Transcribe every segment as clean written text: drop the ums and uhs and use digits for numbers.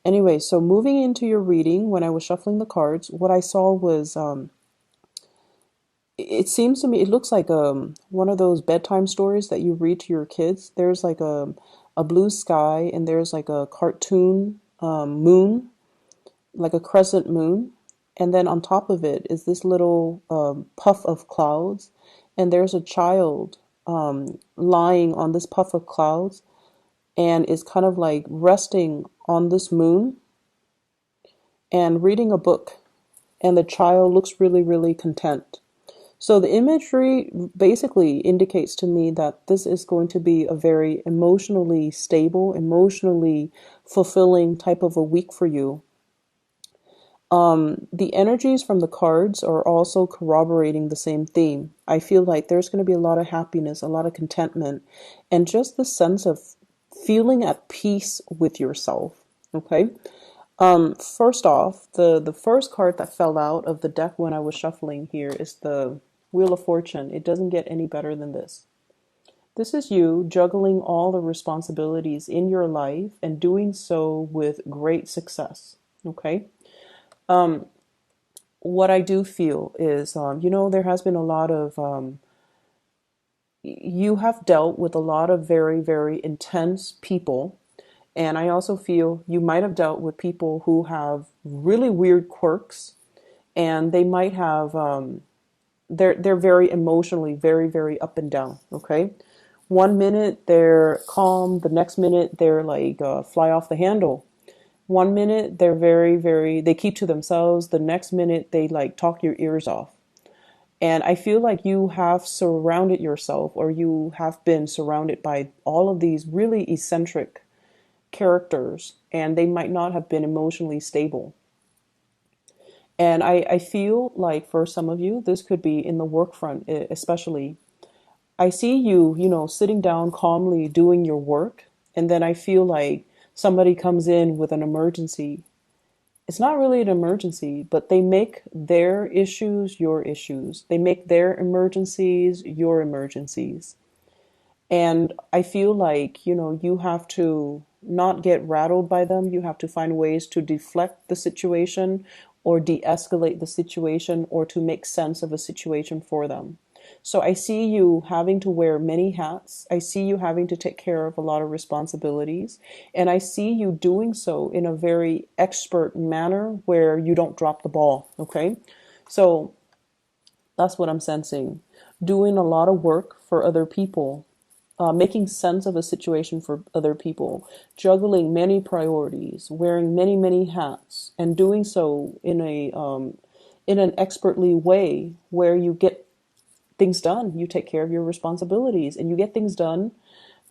Anyway, so moving into your reading, when I was shuffling the cards, what I saw was it seems to me it looks like one of those bedtime stories that you read to your kids. There's like a blue sky and there's like a cartoon moon, like a crescent moon, and then on top of it is this little puff of clouds, and there's a child lying on this puff of clouds and is kind of like resting on this moon and reading a book, and the child looks really, really content. So the imagery basically indicates to me that this is going to be a very emotionally stable, emotionally fulfilling type of a week for you. The energies from the cards are also corroborating the same theme. I feel like there's going to be a lot of happiness, a lot of contentment, and just the sense of feeling at peace with yourself. Okay. First off, the first card that fell out of the deck when I was shuffling here is the Wheel of Fortune. It doesn't get any better than this. This is you juggling all the responsibilities in your life and doing so with great success. Okay. What I do feel is, there has been a lot of, you have dealt with a lot of very, very intense people. And I also feel you might have dealt with people who have really weird quirks, and they might have, they're very emotionally, very, very up and down. Okay. One minute they're calm, the next minute they're like fly off the handle. One minute they're very, very, they keep to themselves. The next minute they like talk your ears off. And I feel like you have surrounded yourself, or you have been surrounded by all of these really eccentric characters, and they might not have been emotionally stable. And I feel like for some of you, this could be in the work front, especially. I see you, sitting down calmly doing your work, and then I feel like somebody comes in with an emergency. It's not really an emergency, but they make their issues your issues. They make their emergencies your emergencies. And I feel like, you have to not get rattled by them. You have to find ways to deflect the situation or de-escalate the situation or to make sense of a situation for them. So I see you having to wear many hats. I see you having to take care of a lot of responsibilities. And I see you doing so in a very expert manner where you don't drop the ball. Okay. So that's what I'm sensing. Doing a lot of work for other people, making sense of a situation for other people, juggling many priorities, wearing many, many hats, and doing so in an expertly way where you get things done. You take care of your responsibilities and you get things done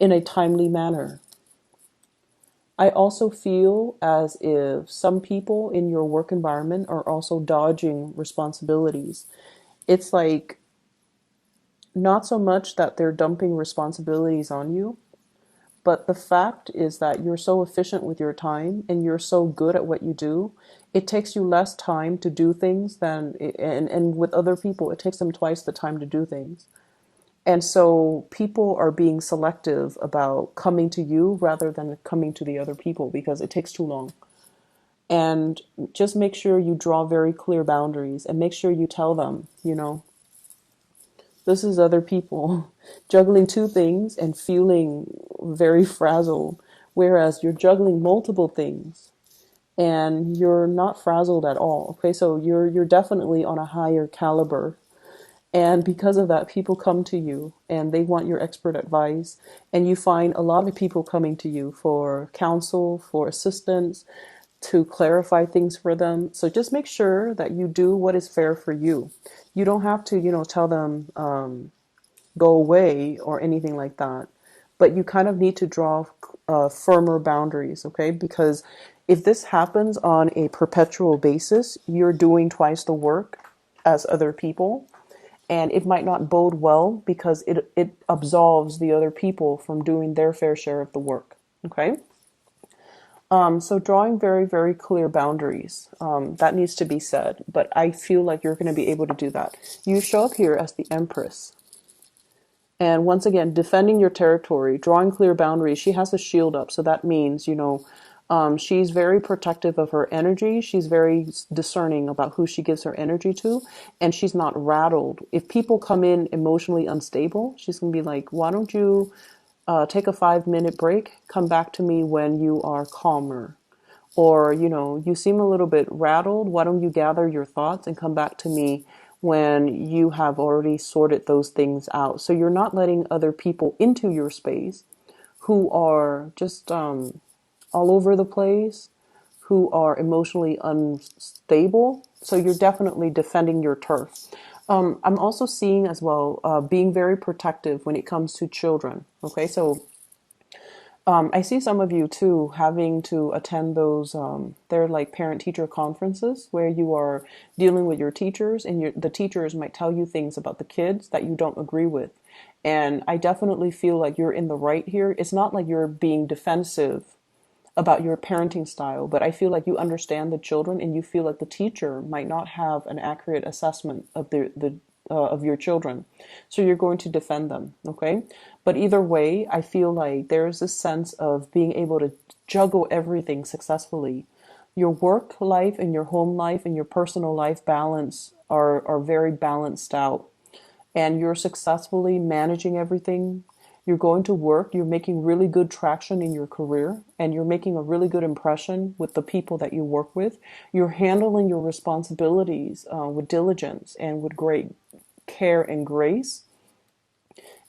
in a timely manner. I also feel as if some people in your work environment are also dodging responsibilities. It's like not so much that they're dumping responsibilities on you, but the fact is that you're so efficient with your time and you're so good at what you do, it takes you less time to do things and with other people, it takes them twice the time to do things. And so people are being selective about coming to you rather than coming to the other people because it takes too long. And just make sure you draw very clear boundaries and make sure you tell them, this is other people juggling two things and feeling very frazzled, whereas you're juggling multiple things and you're not frazzled at all. Okay, so you're definitely on a higher caliber. And because of that, people come to you and they want your expert advice. And you find a lot of people coming to you for counsel, for assistance, to clarify things for them. So just make sure that you do what is fair for you. You don't have to, tell them go away or anything like that. But you kind of need to draw firmer boundaries, okay? Because if this happens on a perpetual basis, you're doing twice the work as other people. And it might not bode well because it absolves the other people from doing their fair share of the work, okay? So drawing very, very clear boundaries, that needs to be said, but I feel like you're going to be able to do that. You show up here as the Empress. And once again, defending your territory, drawing clear boundaries. She has a shield up. So that means, She's very protective of her energy. She's very discerning about who she gives her energy to, and she's not rattled. If people come in emotionally unstable, she's gonna be like, "Why don't you take a 5 minute break? Come back to me when you are calmer." Or, you seem a little bit rattled. Why don't you gather your thoughts and come back to me when you have already sorted those things out? So you're not letting other people into your space who are just all over the place, who are emotionally unstable. So you're definitely defending your turf. I'm also seeing as well being very protective when it comes to children. Okay, so I see some of you too having to attend those, they're like parent teacher conferences where you are dealing with your teachers and the teachers might tell you things about the kids that you don't agree with. And I definitely feel like you're in the right here. It's not like you're being defensive about your parenting style, but I feel like you understand the children and you feel like the teacher might not have an accurate assessment of the of your children. So you're going to defend them, okay? But either way, I feel like there's a sense of being able to juggle everything successfully. Your work life and your home life and your personal life balance are very balanced out, and you're successfully managing everything. You're going to work, you're making really good traction in your career, and you're making a really good impression with the people that you work with. You're handling your responsibilities with diligence and with great care and grace.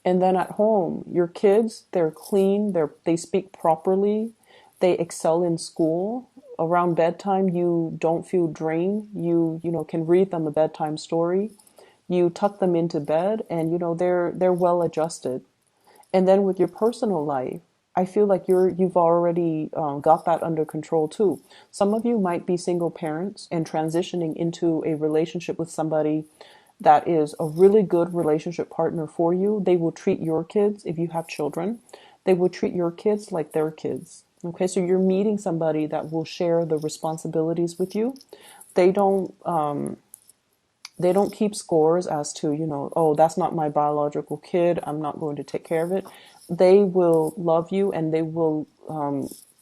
And then at home, your kids, they're clean, they speak properly, they excel in school. Around bedtime, you don't feel drained. You can read them a bedtime story. You tuck them into bed, and they're well adjusted. And then with your personal life, I feel like you've already got that under control too. Some of you might be single parents and transitioning into a relationship with somebody that is a really good relationship partner for you. They will treat your kids, if you have children, they will treat your kids like their kids. Okay, so you're meeting somebody that will share the responsibilities with you. They don't they don't keep scores as to, oh, that's not my biological kid, I'm not going to take care of it. They will love you, and they will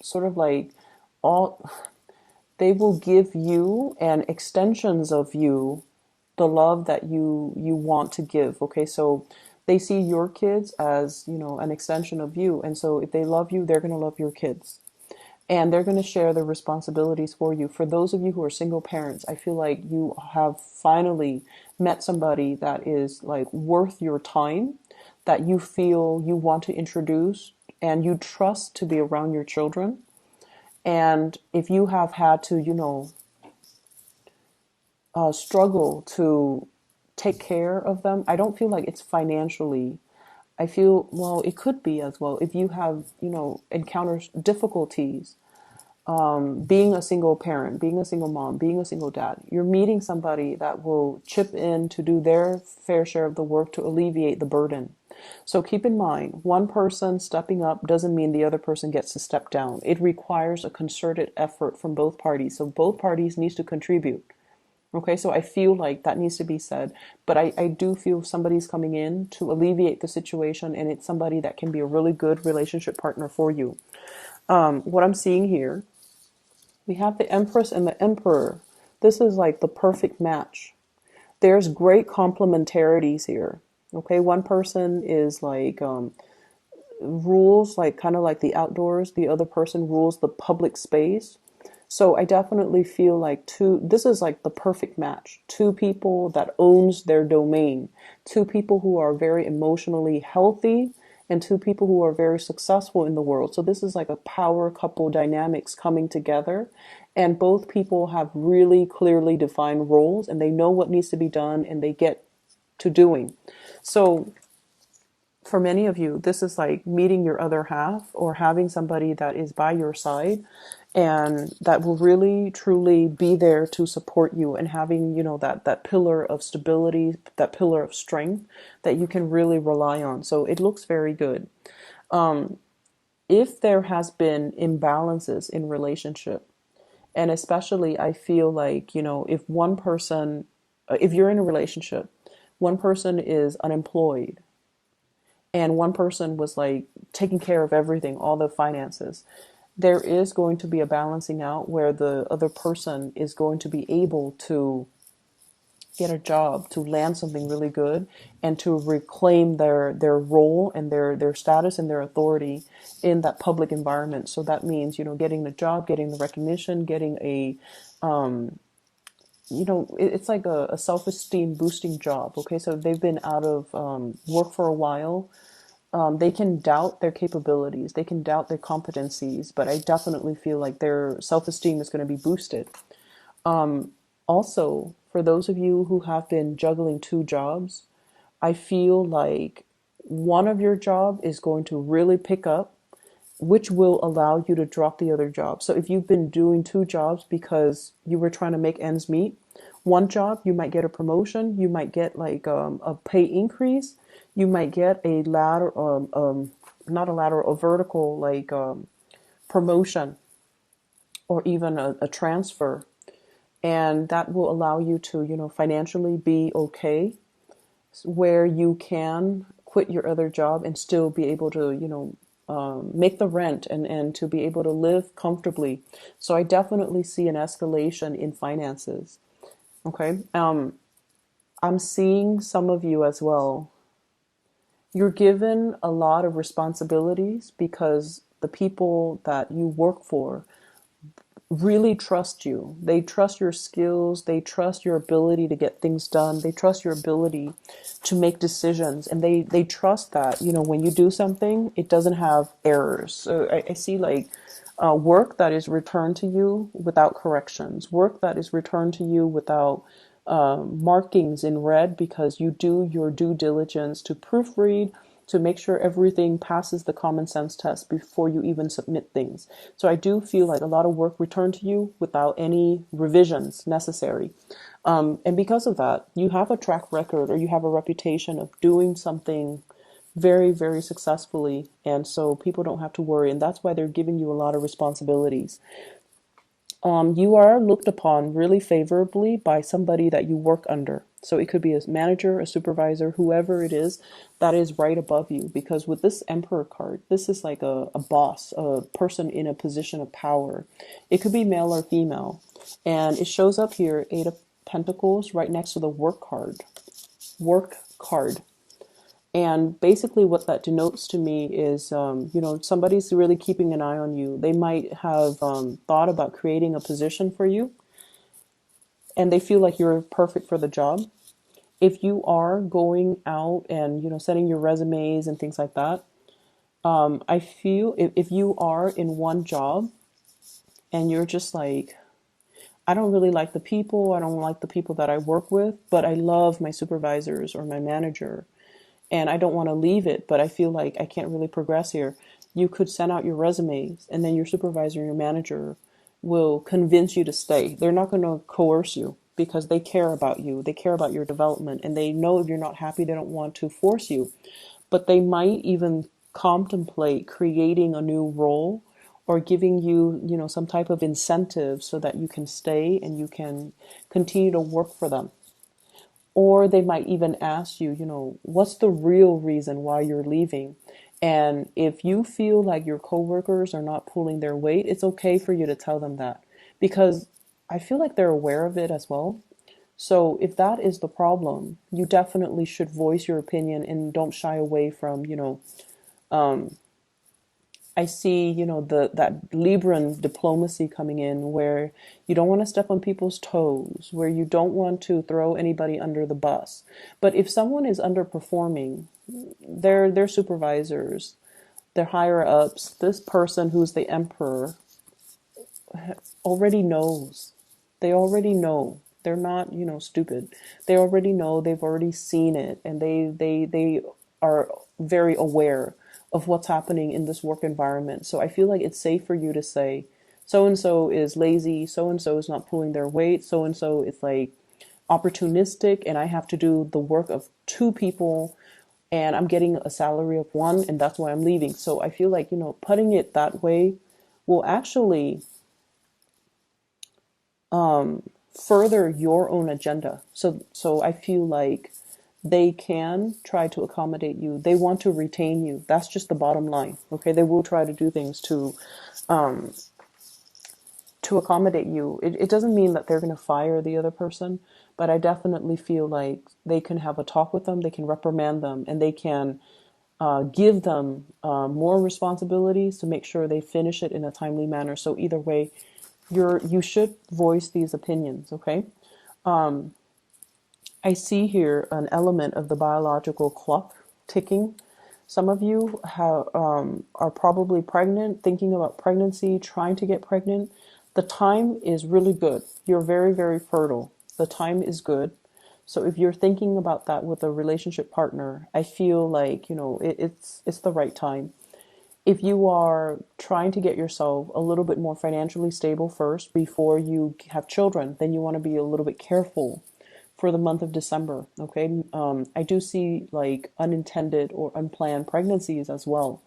sort of like all, they will give you and extensions of you the love that you want to give. Okay, so they see your kids as, an extension of you. And so if they love you, they're going to love your kids, and they're going to share the responsibilities for you. For those of you who are single parents, I feel like you have finally met somebody that is like worth your time, that you feel you want to introduce and you trust to be around your children. And if you have had to, struggle to take care of them, I don't feel like it's financially. I feel, well, it could be as well. If you have, encountered difficulties being a single parent, being a single mom, being a single dad, you're meeting somebody that will chip in to do their fair share of the work to alleviate the burden. So keep in mind, one person stepping up doesn't mean the other person gets to step down. It requires a concerted effort from both parties. So both parties needs to contribute. Okay, so I feel like that needs to be said. But I do feel somebody's coming in to alleviate the situation, and it's somebody that can be a really good relationship partner for you. What I'm seeing here, we have the Empress and the Emperor. This is like the perfect match. There's great complementarities here. Okay, one person is like rules like kind of like the outdoors. The other person rules the public space. So I definitely feel like this is like the perfect match. Two people that owns their domain. Two people who are very emotionally healthy, and two people who are very successful in the world. So this is like a power couple dynamics coming together. And both people have really clearly defined roles, and they know what needs to be done, and they get to doing. So for many of you, this is like meeting your other half, or having somebody that is by your side and that will really truly be there to support you, and having, that pillar of stability, that pillar of strength that you can really rely on. So it looks very good. If there has been imbalances in relationship, and especially I feel like, if one person, if you're in a relationship, one person is unemployed and one person was like taking care of everything, all the finances, there is going to be a balancing out where the other person is going to be able to get a job, to land something really good, and to reclaim their role and their status and their authority in that public environment. So that means, getting the job, getting the recognition, getting a it's like a self-esteem boosting job. Okay, so if they've been out of work for a while, they can doubt their capabilities, they can doubt their competencies, but I definitely feel like their self-esteem is going to be boosted. Also, for those of you who have been juggling two jobs, I feel like one of your job is going to really pick up, which will allow you to drop the other job. So if you've been doing two jobs because you were trying to make ends meet, one job you might get a promotion, you might get like a pay increase, you might get a ladder, not a lateral, a vertical like promotion, or even a transfer, and that will allow you to financially be okay, where you can quit your other job and still be able to make the rent and to be able to live comfortably. So I definitely see an escalation in finances. Okay. I'm seeing some of you as well. You're given a lot of responsibilities because the people that you work for really trust you. They trust your skills. They trust your ability to get things done. They trust your ability to make decisions. And they trust that, when you do something, it doesn't have errors. So I see like work that is returned to you without corrections, work that is returned to you without markings in red, because you do your due diligence to proofread, to make sure everything passes the common sense test before you even submit things. So I do feel like a lot of work returned to you without any revisions necessary. And because of that, you have a track record, or you have a reputation of doing something very, very successfully. And so people don't have to worry. And that's why they're giving you a lot of responsibilities. You are looked upon really favorably by somebody that you work under. So it could be a manager, a supervisor, whoever it is that is right above you. Because with this Emperor card, this is like a boss, a person in a position of power. It could be male or female. And it shows up here, Eight of Pentacles, right next to the work card. Work card. And basically what that denotes to me is, somebody's really keeping an eye on you. They might have thought about creating a position for you, and they feel like you're perfect for the job. If you are going out and, sending your resumes and things like that, I feel if you are in one job and you're just like, I don't really like the people, I don't like the people that I work with, but I love my supervisors or my manager, and I don't want to leave it, but I feel like I can't really progress here. You could send out your resumes, and then your supervisor and your manager will convince you to stay. They're not going to coerce you because they care about you. They care about your development, and they know if you're not happy, they don't want to force you. But they might even contemplate creating a new role, or giving you, some type of incentive so that you can stay and you can continue to work for them. Or they might even ask you, what's the real reason why you're leaving? And if you feel like your coworkers are not pulling their weight, it's okay for you to tell them that, because I feel like they're aware of it as well. So if that is the problem, you definitely should voice your opinion and don't shy away from, I see, that Libran diplomacy coming in, where you don't want to step on people's toes, where you don't want to throw anybody under the bus. But if someone is underperforming, their supervisors, their higher ups, this person who's the emperor already knows. They already know. They're not, stupid. They already know. They've already seen it, and they are very aware of what's happening in this work environment. So I feel like it's safe for you to say, so and so is lazy, so and so is not pulling their weight, so and so is like opportunistic, and I have to do the work of two people, and I'm getting a salary of one, and that's why I'm leaving. So I feel like, putting it that way will actually further your own agenda. So I feel like they can try to accommodate you. They want to retain you. That's just the bottom line. Okay, they will try to do things to accommodate you. It doesn't mean that they're going to fire the other person, but I definitely feel like they can have a talk with them, they can reprimand them, and they can give them more responsibilities to make sure they finish it in a timely manner. So either way, you should voice these opinions, okay? I see here an element of the biological clock ticking. Some of you are probably pregnant, thinking about pregnancy, trying to get pregnant. The time is really good. You're very, very fertile. The time is good. So if you're thinking about that with a relationship partner, I feel like, it's the right time. If you are trying to get yourself a little bit more financially stable first before you have children, then you want to be a little bit careful for the month of December. Okay. I do see like unintended or unplanned pregnancies as well.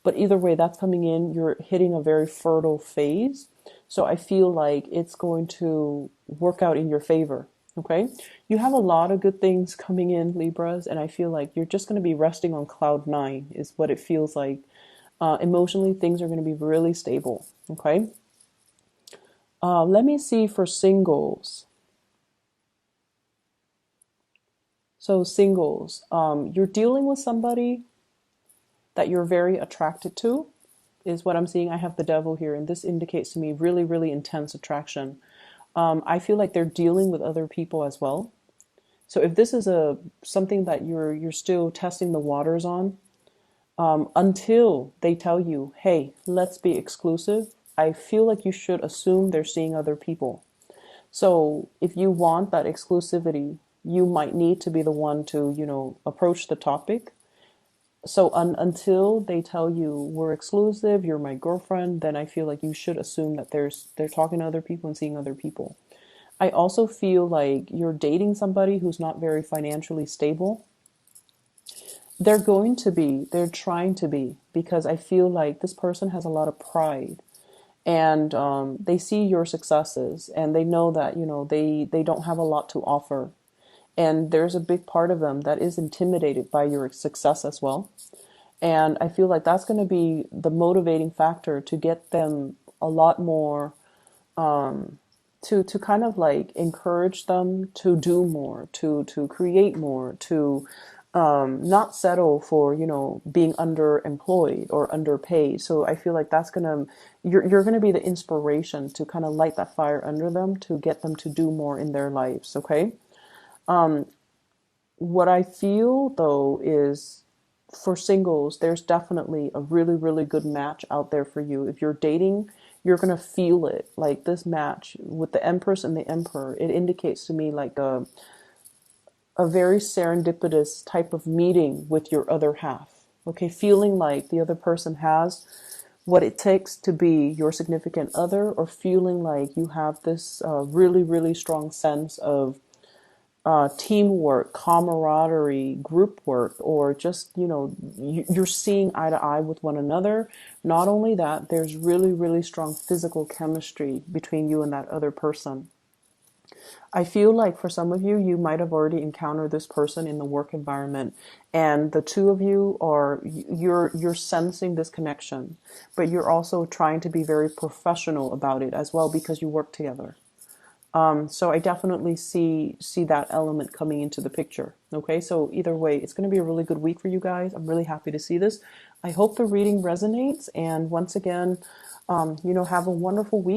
But either way, that's coming in. You're hitting a very fertile phase. So I feel like it's going to work out in your favor. Okay. You have a lot of good things coming in, Libras, and I feel like you're just going to be resting on cloud nine, is what it feels like. Emotionally, things are going to be really stable. Okay. Let me see for singles. So singles, you're dealing with somebody that you're very attracted to, is what I'm seeing. I have the devil here, and this indicates to me really, really intense attraction. I feel like they're dealing with other people as well. So if this is something that you're still testing the waters on, until they tell you, hey, let's be exclusive, I feel like you should assume they're seeing other people. So if you want that exclusivity, you might need to be the one to, approach the topic. So until they tell you we're exclusive, you're my girlfriend, then I feel like you should assume that they're talking to other people and seeing other people. I also feel like you're dating somebody who's not very financially stable. They're trying to be, because I feel like this person has a lot of pride, and they see your successes, and they know that, they don't have a lot to offer. And there's a big part of them that is intimidated by your success as well. And I feel like that's going to be the motivating factor to get them a lot more, to kind of like encourage them to do more, to create more, to not settle for, being underemployed or underpaid. So I feel like you're going to be the inspiration to kind of light that fire under them to get them to do more in their lives. Okay. What I feel though is, for singles, there's definitely a really, really good match out there for you. If you're dating, you're going to feel it. Like this match with the Empress and the Emperor, it indicates to me like a very serendipitous type of meeting with your other half. Okay, feeling like the other person has what it takes to be your significant other, or feeling like you have this really, really strong sense of teamwork, camaraderie, group work, or just, you're seeing eye to eye with one another. Not only that, there's really, really strong physical chemistry between you and that other person. I feel like for some of you, you might have already encountered this person in the work environment, and the two of you you're sensing this connection, but you're also trying to be very professional about it as well, because you work together. So I definitely see that element coming into the picture. Okay, so either way, it's going to be a really good week for you guys. I'm really happy to see this. I hope the reading resonates. And once again, have a wonderful week.